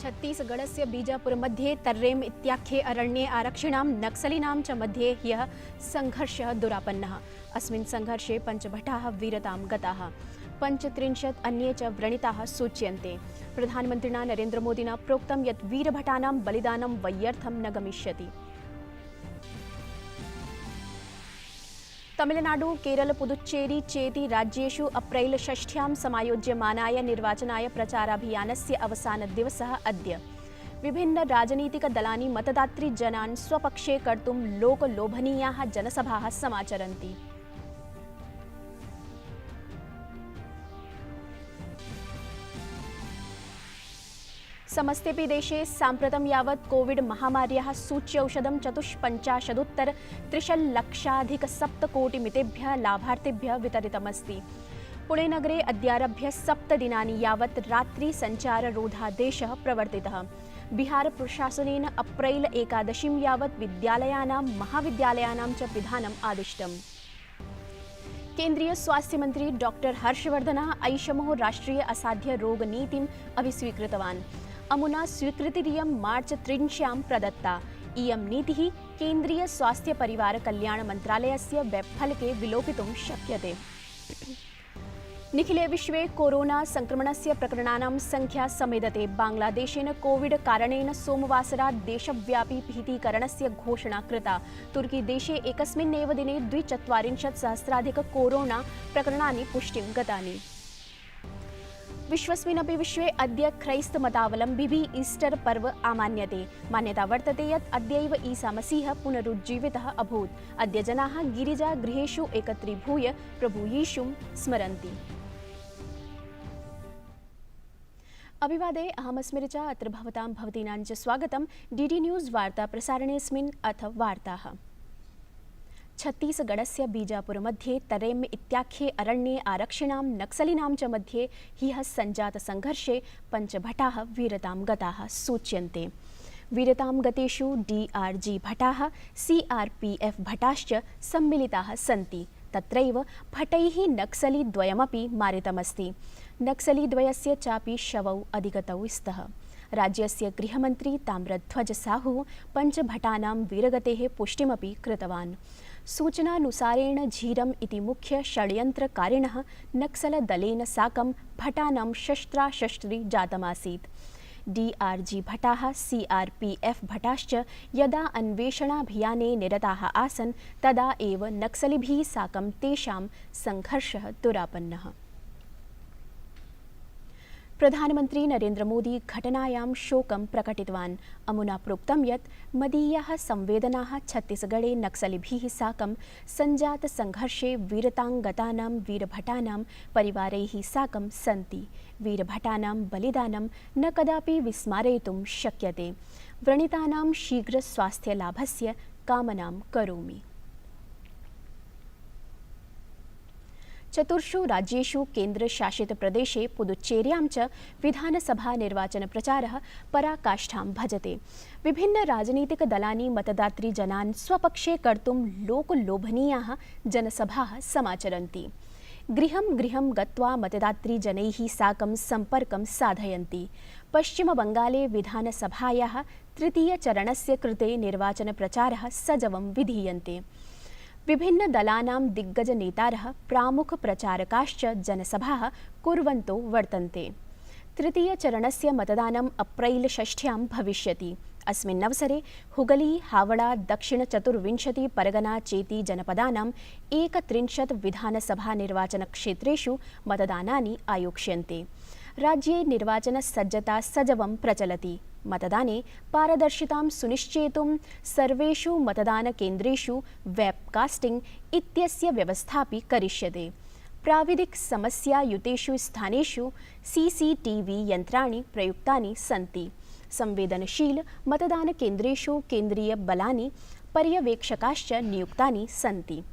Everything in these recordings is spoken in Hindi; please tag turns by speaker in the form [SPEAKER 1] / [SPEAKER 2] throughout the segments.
[SPEAKER 1] छत्तीसगढ़स्य बीजापुरमध्ये तर्रेम इत्याख्ये अरण्ये आरक्षिणां नक्सलिनां च मध्ये ह्यः संघर्षः दुरापन्नः। अस्मिन् संघर्षे पञ्चभटाः वीरतां गताः, 35 अन्ये च व्रणिताः सूच्यन्ते। प्रधानमन्त्रिणा नरेन्द्रमोदिना प्रोक्तं यत् वीरभटानां बलिदानं व्यर्थं न गमिष्यति। तमिलनाडु, केरल, पुदुच्चेरी चेति राज्येषु अप्रैल 6 समायोज्यमानाय निर्वाचनाय प्रचाराभियानस्य अवसानदिवसः अद्य। विभिन्न राजनीतिकदलानि मतदातृजनान् स्वपक्षे कर्तुं लोकलोभनीयाः जनसभाः समाचरन्ति। समस्तेपि देशे साम्प्रतं यावत् कोविड महामार्याः सूच्यौषधं 450,03,00,000 लाभार्थिभ्यः वितरितमस्ति। पुणेनगरे अद्यारभ्य 7 दिनानि यावत् रात्रिसञ्चाररोधादेशः प्रवर्तितः। बिहार प्रशासनेन अप्रैल 11 यावत् विद्यालयानां महाविद्यालयानां च पिधानम् आदिष्टम्। केन्द्रीय स्वास्थ्य मंत्री डॉक्टर हर्षवर्धनः ऐषमो राष्ट्रीय असाध्य रोग नीतिम् अभिस्वीकृतवान्। अमुना स्वीकृतिरियं मार्च 3 प्रदत्ता। इयं नीतिः केन्द्रीय स्वास्थ्य परिवार कल्याण मन्त्रालयस्य वेबफलके विलोकितुं शक्यते। निखिले विश्वे कोरोना संक्रमणस्य प्रकरणानां संख्या समेधते। बांग्लादेशेन कोविड कारणेन सोमवासरात् देशव्यापी भीतीकरणस्य घोषणा कृता। तुर्की देशे एकस्मिन्नेव दिने 42,000 कोरोना प्रकरणानि पुष्टिं गतानि। विश्वस्मिन्नपि विश्वे अद्य ख्रैस्तमतावलम्बिभिः ईस्टर पर्व आमान्यते। मान्यता वर्तते यत् अद्यैव ईसा मसीहः पुनरुज्जीवितः अभूत्। अद्य जनाः गिरिजागृहेषु एकत्रीभूय प्रभु यीशुं स्मरन्ति। अभिवादे, अहमस्मि ऋचा। अत्र भवतां भवतीनां च स्वागतं डीडी न्यूज़ वार्ता प्रसारणेऽस्मिन्। अथ वार्ताः। छत्तीसगढ़स्य बीजापुरमध्ये तरेम इत्याख्ये अरण्ये आरक्षिणां नक्सलिनां च मध्ये ह्यः सञ्जातसंघर्षे पञ्चभटाः वीरतां गताः सूच्यन्ते। वीरतां गतेषु DRG भटाः, CRPF भटाश्च सम्मिलिताः सन्ति। तत्रैव भटैः नक्सलीद्वयमपि मारितमस्ति। नक्सलीद्वयस्य चापि शवौ अधिगतौ स्तः। राज्यस्य गृहमन्त्री ताम्रध्वज साहू पञ्चभटानां वीरगतेः पुष्टिमपि कृतवान्। सूचनानुसारेण झीरम् इति मुख्य षड्यन्त्रकारिणः नक्सलदलेन साकं भटानां शस्त्राशस्त्री जातमासीत्। DRG भटाः, CRPF भटाश्च यदा अन्वेषणाभियाने निरताः आसन् तदा एव नक्सलिभिः साकं तेषां संघर्षः दुरापन्नः। प्रधानमन्त्री नरेन्द्र मोदी घटनायां शोकं प्रकटितवान्। अमुना प्रोक्तं यत् मदीयाः संवेदनाः छत्तीसगढ़े नक्सलिभिः साकं सञ्जातसंघर्षे वीरतां गतानां वीरभटानां परिवारैः साकं सन्ति। वीरभटानां बलिदानं न कदापि विस्मारयितुं शक्यते। व्रणितानां शीघ्रस्वास्थ्यलाभस्य कामनां करोमि। चतुर्षु राज्येषु केन्द्रशासितप्रदेशे पुदुच्चेर्यां च विधानसभा निर्वाचनप्रचारः पराकाष्ठां भजते। विभिन्न राजनीतिकदलानि मतदातृजनान् स्वपक्षे कर्तुं लोकलोभनीयाः जनसभाः समाचरन्ति। गृहं गृहं गत्वा मतदातृजनैः साकं सम्पर्कं साधयन्ति। पश्चिमबङ्गाले विधानसभायाः तृतीयचरणस्य कृते निर्वाचनप्रचारः सजवं विधीयन्ते। विभिन्न दलानां दिग्गजनेतारः प्रामुखप्रचारकाश्च जनसभाः कुर्वन्तो वर्तन्ते। तृतीयचरणस्य मतदानम् अप्रैल 6 भविष्यति। अस्मिन्नवसरे हुगली, हावड़ा, दक्षिणचतुर्विंशति परगना चेति जनपदानां 31 विधानसभानिर्वाचनक्षेत्रेषु मतदानानि आयोक्ष्यन्ते। राज्ये निर्वाचनसज्जता सजवं प्रचलति। मतदाने पारदर्शितां सुनिश्चेतुं सर्वेषु मतदानकेन्द्रेषु वेबकास्टिंग इत्यस्य व्यवस्थापि करिष्यते। प्राविधिक समस्यायुतेषु स्थानेषु CCTV यन्त्राणि प्रयुक्तानि सन्ति। संवेदनशील मतदानकेन्द्रेषु केन्द्रीय बलानि पर्यवेक्षकाश्च नियुक्तानि सन्ति।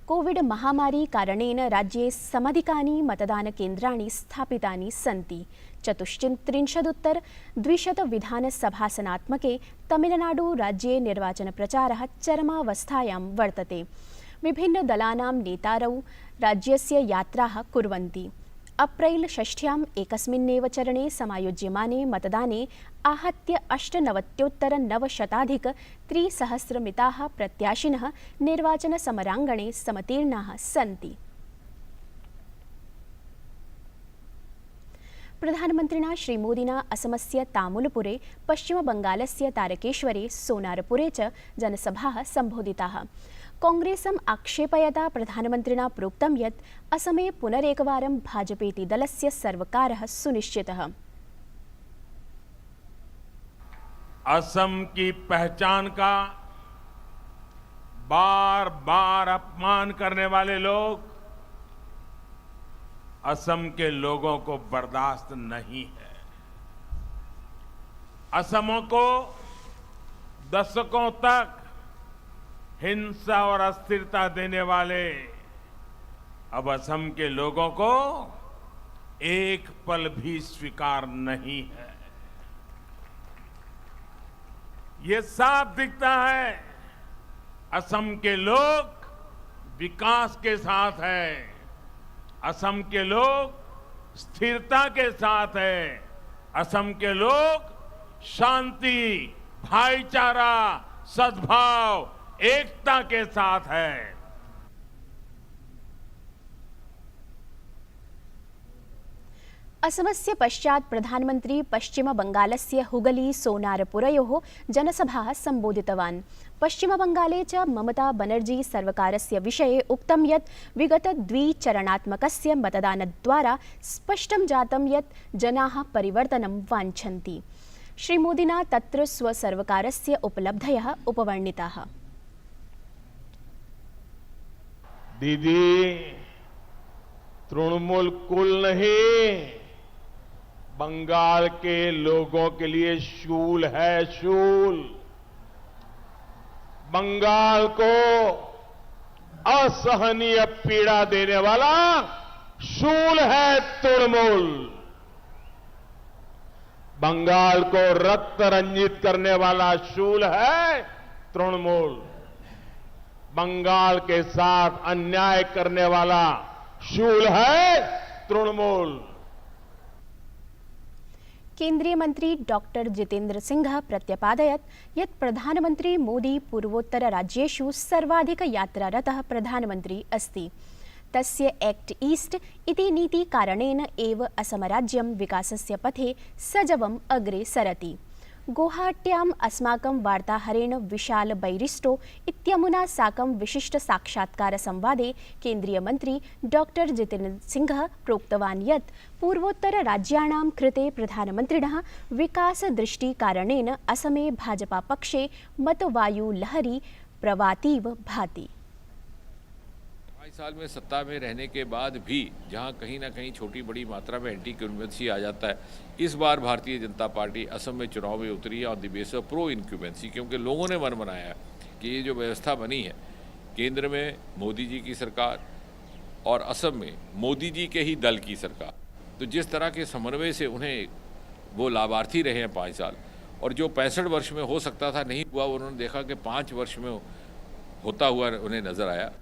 [SPEAKER 1] कोविड महामारी कारणेन राज्ये समधिकानि मतदानकेन्द्राणि स्थापितानि सन्ति। 34,200 विधानसभासनात्मके तमिलनाडु राज्ये निर्वाचनप्रचारः चरमावस्थायां वर्तते। विभिन्न दलानां नेतारौ राज्यस्य यात्राः कुर्वन्ति। अप्रैल 6 एकस्मिन्नेव चरणे समायोज्यमाने मतदाने आहत्य 98,900,300 प्रत्याशिनः निर्वाचनसमराङ्गणे समतीर्णाः सन्ति। प्रधानमन्त्रिणा श्रीमोदिना असमस्य तामुलपुरे, पश्चिमबङ्गालस्य तारकेश्वरे, सोनारपुरे च जनसभाः सम्बोधिताः। कांग्रेसम् आक्षेपयता प्रधानमन्त्रिणा प्रोक्तं यत् असमे पुनरेकवारं भाजपेति दलस्य सर्वकारः सुनिश्चितः।
[SPEAKER 2] असम की पहचान का बार बार अपमान करने वाले लोग असम के लोगों को बर्दाश्त नहीं है। असम को दशकों तक हिंसा और अस्थिरता देने वाले अब असम के लोगों को एक पल भी स्वीकार नहीं है। ये साफ दिखता है, असम के लोग विकास के साथ हैं, असम के लोग स्थिरता के साथ हैं, असम के लोग शांति, भाईचारा, सद्भाव, एकता के साथ है।
[SPEAKER 1] असमस्य पश्चात् प्रधानमन्त्री पश्चिमबङ्गालस्य हुगली सोनारपुरयोः जनसभाः सम्बोधितवान्। पश्चिमबङ्गाले च ममता बनर्जी सर्वकारस्य विषये उक्तं यत् विगत द्विचरणात्मकस्य मतदानद्वारा स्पष्टं जातं यत् जनाः परिवर्तनं वाञ्छन्ति। श्रीमोदिना तत्र स्वसर्वकारस्य उपलब्धयः उपवर्णिताः।
[SPEAKER 2] दीदी, तृणमूल कुल नहीं, बंगाल के लोगों के लिए शूल है, शूल। बंगाल को असहनीय पीड़ा देने वाला शूल है तृणमूल। बंगाल को रक्त रंजित करने वाला शूल है तृणमूल। बंगाल के साथ अन्याय करने वाला शूल है तृणमूल।
[SPEAKER 1] केंद्रीय मंत्री डॉक्टर जितेंद्र सिंह प्रत्यपादयत् यत् प्रधानमंत्री मोदी पूर्वोत्तर राज्येषु सर्वाधिक यात्रारतः प्रधानमंत्री अस्ति। तस्य एक्ट ईस्ट इति नीति कारणेन एव असमराज्यं विकासस्य पथे सजवम् अग्रे सरति। गुवाहाट्याम् अस्माकं वार्ताहरेण विशाल बैरिस्टो इत्यमुना साकं विशिष्ट साक्षात्कार संवादे केंद्रीय मंत्री डॉक्टर जितेंद्र सिंह प्रोक्तवान् यत् पूर्वोत्तर राज्याणां कृते प्रधानमन्त्रिणः विकास दृष्टि कारणेन असमे भाजपा पक्षे मतवायु लहरी प्रवातीव भाति।
[SPEAKER 3] 5 साल में सत्ता में रहने के बाद भी जहां कहीं ना कहीं छोटी बड़ी मात्रा में एंटी इंक्यूबेंसी आ जाता है, इस बार भारतीय जनता पार्टी असम में चुनाव में उतरी है on the base of pro incumbency, क्योंकि लोगों ने मन बनाया है कि ये जो व्यवस्था बनी है केंद्र में मोदी जी की सरकार और असम में मोदी जी के ही दल की सरकार, तो जिस तरह के समन्वय से उन्हें वो लाभार्थी रहे हैं 5 साल, और जो 65 वर्ष में हो सकता था नहीं हुआ, उन्होंने देखा कि 5 वर्ष में होता हुआ उन्हें नजर आया।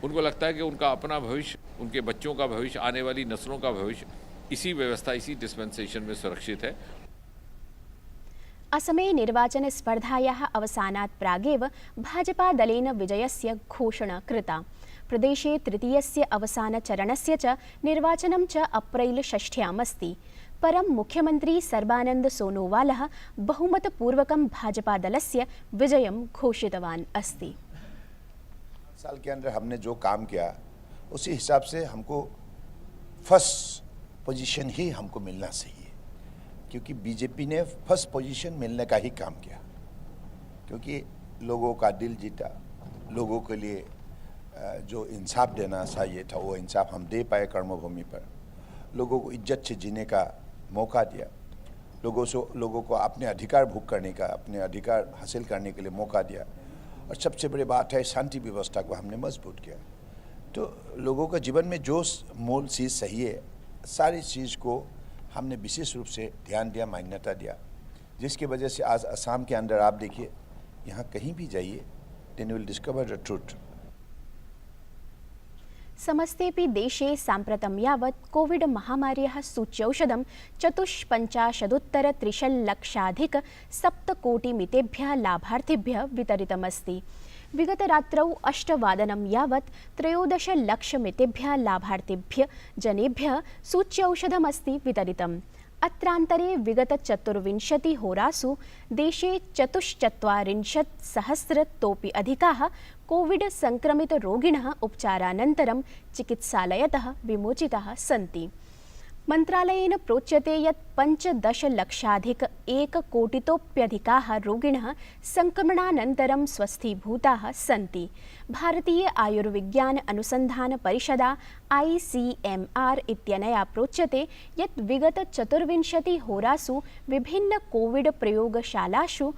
[SPEAKER 3] उनको लगता है कि उनका अपना भविष्य, उनके बच्चों का भविष्य, आने वाली नस्लों का भविष्य इसी व्यवस्था, इसी डिस्पेंसेशन में सुरक्षित है।
[SPEAKER 1] असमे निर्वाचन स्पर्धायाः अवसानात् प्रागेव भाजपा दलेन विजयस्य घोषणा कृता। प्रदेशे तृतीयस्य अवसानचरणस्य च निर्वाचनं च अप्रैल 6 अस्ति। परं मुख्यमंत्री सर्बानंद सोनोवालः बहुमतपूर्वकं भाजपा दलस्य विजयं घोषितवान् अस्ति।
[SPEAKER 4] साल के अंदर हमने जो काम किया उसी हिसाब से हमको फर्स्ट पोजीशन ही हमको मिलना चाहिए, क्योंकि बीजेपी ने फर्स्ट पोजीशन मिलने का ही काम किया, क्योंकि लोगों का दिल जीता, लोगों के लिए जो इंसाफ देना चाहिए था वो इंसाफ हम दे पाए कर्मभूमि पर, लोगों को इज्जत से जीने का मौका दिया, लोगों को अपने अधिकार भोग करने का, अपने अधिकार हासिल करने के लिए मौका दिया, और सबसे बड़ी बात है शांति व्यवस्था को हमने मजबूत किया। तो लोगों का जीवन में जो मूल चीज़ सही है, सारी चीज़ को हमने विशेष रूप से ध्यान दिया, मान्यता दिया, जिसकी वजह से आज असम के अंदर आप देखिए, यहाँ कहीं भी जाइए, then you will discover the truth.
[SPEAKER 1] समस्तेऽपि देशे साम्प्रतं यावत् कोविड महामार्याः सूच्यौषधं 4,50,000,000-7,00,000,000 लाभार्थिभ्यः वितरितमस्ति। विगतरात्रौ 8 यावत् 13,00,000,000 लाभार्थिभ्यः जनेभ्यः सूच्यौषधमस्ति वितरितम्। अत्रान्तरे विगत 24 होरासु देशे 44,000,000तोपि अधिकाः कोविड संक्रमितरोगिणः उपचारानन्तरं चिकित्सालयतः विमोचिताः सन्ति। मन्त्रालयेन प्रोच्यते यत् 15,00,000,000-1,00,00,000 रोगिणः संक्रमणानन्तरं स्वस्थीभूताः सन्ति। भारतीय आयुर्विज्ञान अनुसंधान परिषदा ICMR इत्यनया प्रोच्यते यत् विगत 24 होरासु विभिन्न कोविड प्रयोगशालासु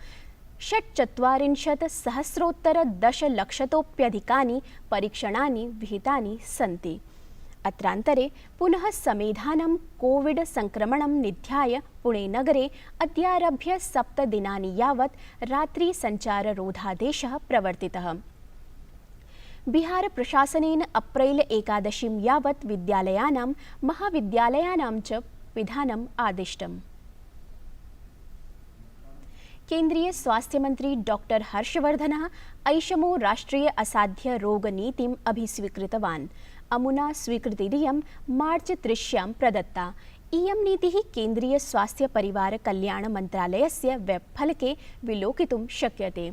[SPEAKER 1] 46,000,000-10,00,000 परीक्षणानि विहितानि सन्ति। अत्रान्तरे पुनः समेधानं कोविड संक्रमणं निध्याय पुणे नगरे अद्यारभ्य 7 दिनानि यावत् रात्रि संचाररोधादेशः प्रवर्तितः। बिहार प्रशासनेन अप्रैल 11 यावत् विद्यालयानां महाविद्यालयानां च पिधानम् आदिष्टम्। केंद्रीय स्वास्थ्य मंत्री डॉक्टर हर्षवर्धनः ऐषमो राष्ट्रीय असाध्य रोग नीतिम् अभिस्वीकृतवान्। अमुना स्वीकृतिरियं मार्च 3 प्रदत्ता। इयं नीतिः केंद्रीय स्वास्थ्य परिवार कल्याण मन्त्रालयस्य वेबफलके विलोकितुं शक्यते।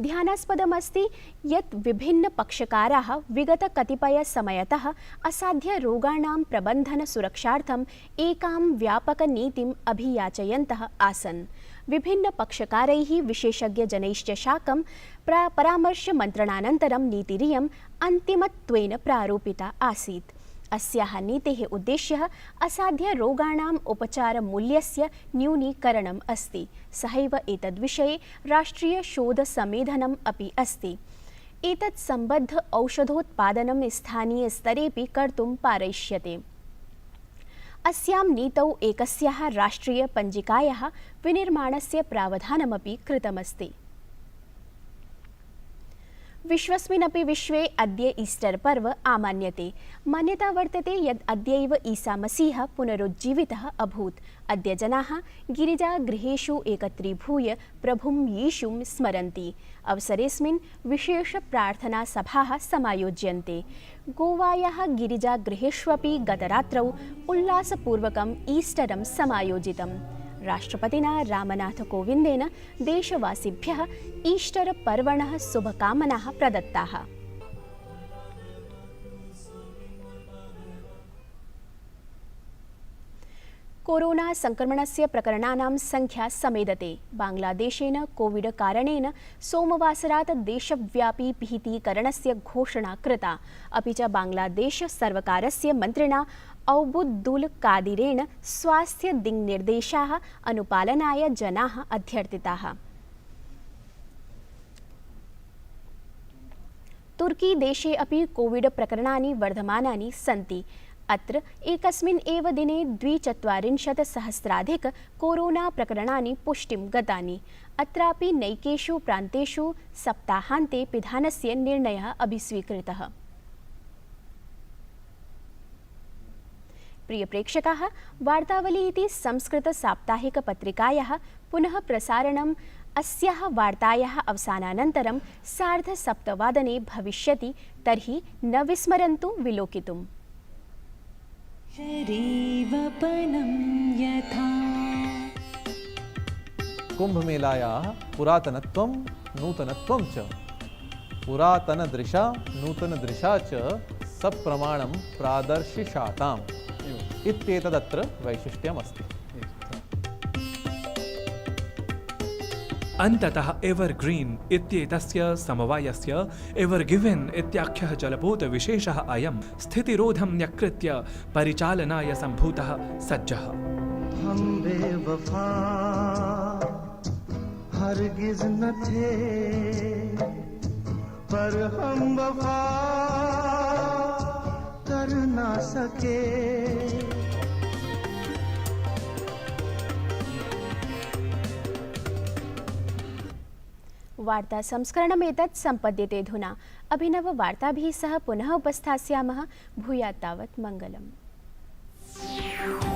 [SPEAKER 1] ध्यानास्पदमस्ति यत् विभिन्न पक्षकाराः विगत कतिपय समयतः असाध्य रोगाणां प्रबन्धन सुरक्षार्थम् एकां व्यापक नीतिम् अभियाचयन्तः आसन्। विभिन्न पक्षकारैः विशेषज्ञजनैश्च साकं परामर्शमन्त्रणानन्तरं नीतिरियम् अन्तिमत्वेन प्रारूपिता आसीत्। अस्याः नीतेः उद्देश्यः असाध्य रोगाणाम् उपचारमूल्यस्य न्यूनीकरणम् अस्ति। सहैव एतद्विषये राष्ट्रीय शोधसमेधनम् अपि अस्ति। एतत् सम्बद्ध औषधोत्पादनं स्थानीयस्तरेऽपि कर्तुं पारयिष्यते। अस्यां नीतौ एकस्याः राष्ट्रीय पञ्जिकायाः विनिर्माणस्य प्रावधानमपि कृतमस्ति। विश्वस्मिन्नपि विश्वे अद्य ईस्टर पर्व आमान्यते। मान्यता वर्तते यत् अद्यैव ईसा मसीह पुनरुज्जीवितः अभूत्। अद्य जनाः गिरिजागृहेषु एकत्रीभूय प्रभुं यीशुं स्मरन्ति। अवसरेऽस्मिन् विशेषप्रार्थनासभाः समायोज्यन्ते। गोवायाः गिरिजागृहेष्वपि गतरात्रौ उल्लासपूर्वकम् ईस्टरं समायोजितम्। राष्ट्रपतिना रामनाथकोविन्देन देशवासिभ्यः ईस्टर पर्वणः शुभकामनाः प्रदत्ताः। कोरोना संक्रमणस्य प्रकरणानां संख्या समेधते। बांग्लादेशेन कोविड कारणेन सोमवासरात् देशव्यापी पिहितीकरणस्य घोषणा कृता। अपि च बांग्लादेश सर्वकारस्य मन्त्रिणा औबुद्दुल कादिरेण स्वास्थ्य दिङ्निर्देशाः अनुपालनाय जनाः अध्यर्थिताः। तुर्की देशे अपि कोविड प्रकरणानि वर्धमानानि सन्ति। अत्र एकस्मिन् एव दिने 2,40,000 कोरोना प्रकरणानि पुष्टिं गतानि। अत्रापि नैकेषु प्रान्तेषु सप्ताहान्ते पिधानस्य निर्णयः अभिस्वीकृतः। प्रिय प्रेक्षकाः, वार्तावली इति संस्कृत साप्ताहिक पत्रिकायाः पुनः प्रसारणम् अस्याः वार्तायाः अवसानानन्तरं 7:30 भविष्यति। तर्हि न विस्मरन्तु विलोकितुम्।
[SPEAKER 5] कुम्भमेलायाः पुरातनत्वं नूतनत्वं च पुरातनदृशा नूतनदृशा च सप्रमाणं प्रादर्शिषाताम् इत्येतदत्र वैशिष्ट्यमस्ति।
[SPEAKER 6] अन्ततः एवर्ग्रीन् इत्येतस्य समवायस्य एवर्गिवेन् इत्याख्यः जलपोतविशेषः अयं स्थितिरोधं न्यकृत्य परिचालनाय सम्भूतः सज्जः।
[SPEAKER 7] हम बेवफा हरगिज़ न थे, पर हम वफा कर ना सके।
[SPEAKER 1] वार्ता संस्करणमेतत् सम्पद्यते अधुना। अभिनववार्ताभिः सह पुनः उपस्थास्यामः। भूयात् तावत् मङ्गलम्।